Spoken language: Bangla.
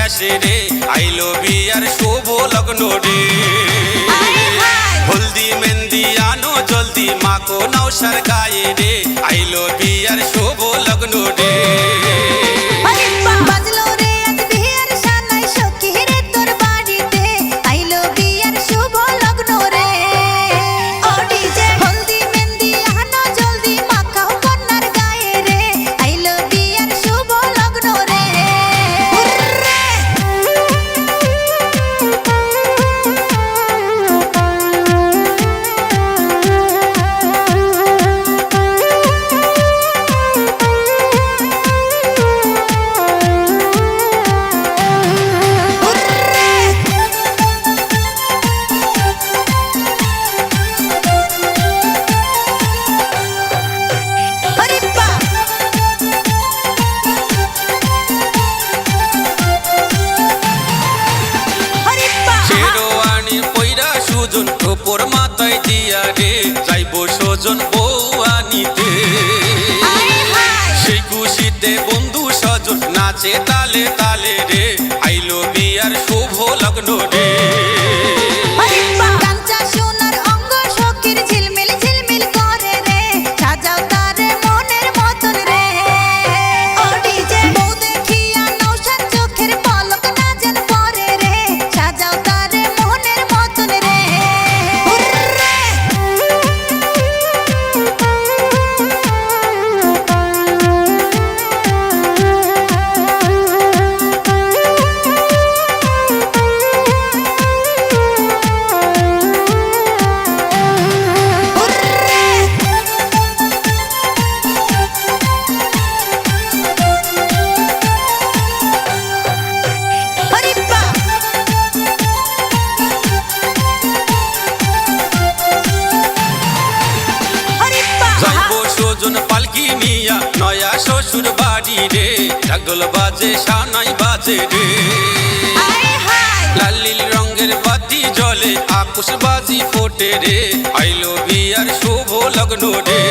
আসে রে আইলো বিয়ার শুভ লগ্ন রে হলদি মেহেন্দি আনো জলদি মাখো নওশার গায়ে রে আইলো বিয়ার শুভ লগ্ন রে ওপর মাথায় দিয়া রে যাইব স্বজন বউ আনিতে সেই খুশিতে বন্ধু স্বজন নাচে তালে তালে রে আইলো বিয়ার শুভ লগ্ন রে পালকি নিয়া নয়া শ্বশুর বাড়ি রে ঢাকঢোল বাজে সানাই বাজে রে লাল নীল রঙের বাতি জ্বলে আকুশ বাজি ফোটে রে আইলো বিয়ার শুভ লগ্ন রে